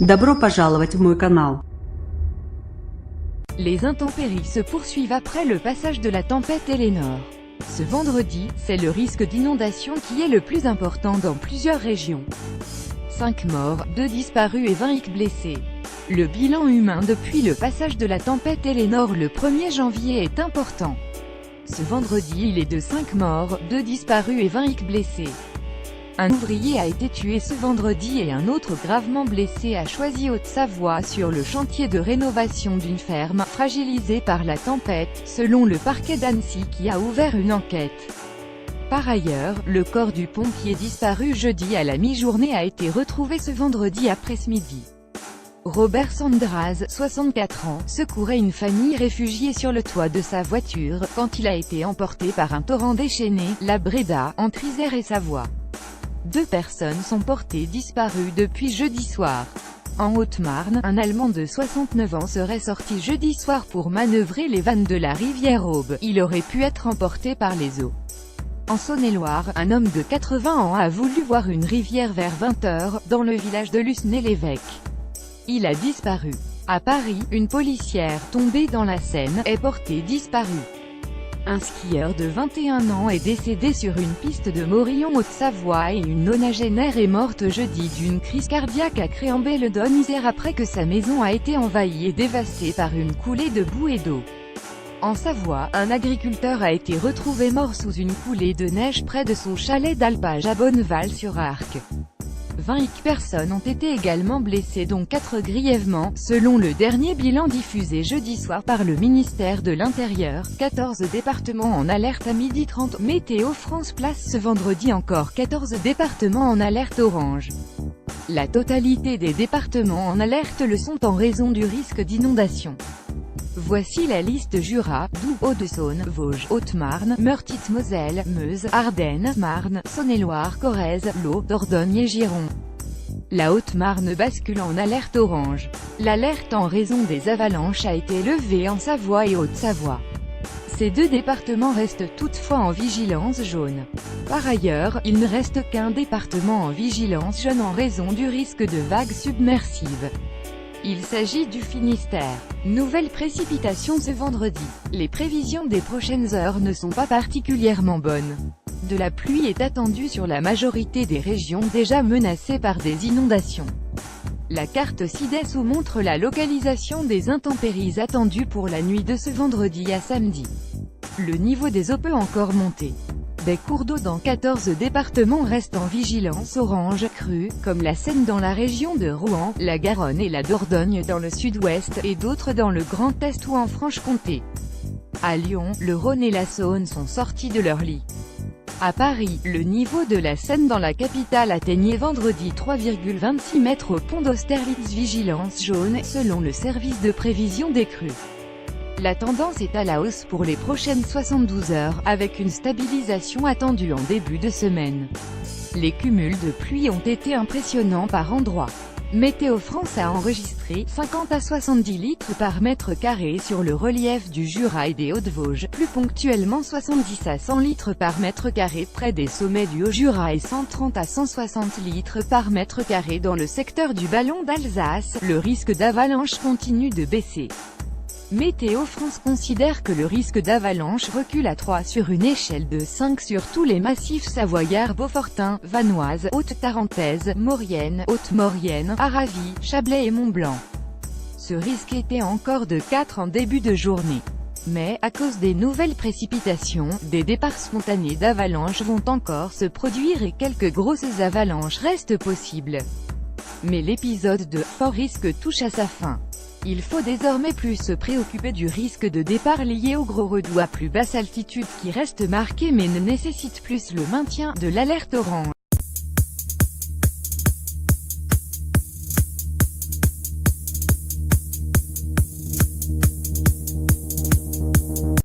Добро пожаловать в мой канал. Les intempéries se poursuivent après le passage de la tempête Eleanor. Ce vendredi, c'est le risque d'inondation qui est le plus important dans plusieurs régions. 5 morts, 2 disparus et 20 blessés. Le bilan humain depuis le passage de la tempête Eleanor le 1er janvier est important. Ce vendredi il est de 5 morts, 2 disparus et 20 blessés. Un ouvrier a été tué ce vendredi et un autre gravement blessé à Choisy-Haute-Savoie sur le chantier de rénovation d'une ferme, fragilisée par la tempête, selon le parquet d'Annecy qui a ouvert une enquête. Par ailleurs, le corps du pompier disparu jeudi à la mi-journée a été retrouvé ce vendredi après-midi. Robert Sandraz, 64 ans, secourait une famille réfugiée sur le toit de sa voiture, quand il a été emporté par un torrent déchaîné, la Bréda, entre Isère et Savoie. 2 personnes sont portées disparues depuis jeudi soir. En Haute-Marne, un Allemand de 69 ans serait sorti jeudi soir pour manœuvrer les vannes de la rivière Aube. Il aurait pu être emporté par les eaux. En Saône-et-Loire, un homme de 80 ans a voulu voir une rivière vers 20 h, dans le village de Lucenay-l'Évêque. Il a disparu. À Paris, une policière, tombée dans la Seine, est portée disparue. Un skieur de 21 ans est décédé sur une piste de Morillon Haute-Savoie et une nonagénaire est morte jeudi d'une crise cardiaque à Créambé-le-Don-Isère après que sa maison a été envahie et dévastée par une coulée de boue et d'eau. En Savoie, un agriculteur a été retrouvé mort sous une coulée de neige près de son chalet d'alpage à Bonneval-sur-Arc. 20 personnes ont été également blessées dont 4 grièvement, selon le dernier bilan diffusé jeudi soir par le ministère de l'Intérieur. 14 départements en alerte à 12h30. Météo France place ce vendredi encore 14 départements en alerte orange. La totalité des départements en alerte le sont en raison du risque d'inondation. Voici la liste: Jura, Doubs, Hauts-de-Saône, Vosges, Haute-Marne, Meurthe-Moselle, Meuse, Ardennes, Marne, Saône-et-Loire, Corrèze, Lot, Dordogne et Gironde. La Haute-Marne bascule en alerte orange. L'alerte en raison des avalanches a été levée en Savoie et Haute-Savoie. Ces 2 départements restent toutefois en vigilance jaune. Par ailleurs, il ne reste qu'un département en vigilance jaune en raison du risque de vagues submersives. Il s'agit du Finistère. Nouvelles précipitations ce vendredi. Les prévisions des prochaines heures ne sont pas particulièrement bonnes. De la pluie est attendue sur la majorité des régions déjà menacées par des inondations. La carte ci-dessous montre la localisation des intempéries attendues pour la nuit de ce vendredi à samedi. Le niveau des eaux peut encore monter. Des cours d'eau dans 14 départements restent en vigilance orange crue, comme la Seine dans la région de Rouen, la Garonne et la Dordogne dans le sud-ouest, et d'autres dans le Grand Est ou en Franche-Comté. À Lyon, le Rhône et la Saône sont sortis de leur lit. À Paris, le niveau de la Seine dans la capitale atteignait vendredi 3,26 mètres au pont d'Austerlitz. Vigilance jaune, selon le service de prévision des crues. La tendance est à la hausse pour les prochaines 72 heures, avec une stabilisation attendue en début de semaine. Les cumuls de pluie ont été impressionnants par endroits. Météo France a enregistré 50 à 70 litres par mètre carré sur le relief du Jura et des Hauts-de-Vosges, plus ponctuellement 70 à 100 litres par mètre carré près des sommets du Haut-Jura et 130 à 160 litres par mètre carré dans le secteur du Ballon d'Alsace. Le risque d'avalanche continue de baisser. Météo France considère que le risque d'avalanche recule à 3 sur une échelle de 5 sur tous les massifs savoyards: Beaufortain, Vanoise, Haute-Tarentaise, Maurienne, Haute-Maurienne, Aravie, Chablais et Mont-Blanc. Ce risque était encore de 4 en début de journée. Mais, à cause des nouvelles précipitations, des départs spontanés d'avalanche vont encore se produire et quelques grosses avalanches restent possibles. Mais l'épisode de fort risque touche à sa fin. Il faut désormais plus se préoccuper du risque de départ lié au gros redoux à plus basse altitude qui reste marqué mais ne nécessite plus le maintien de l'alerte orange.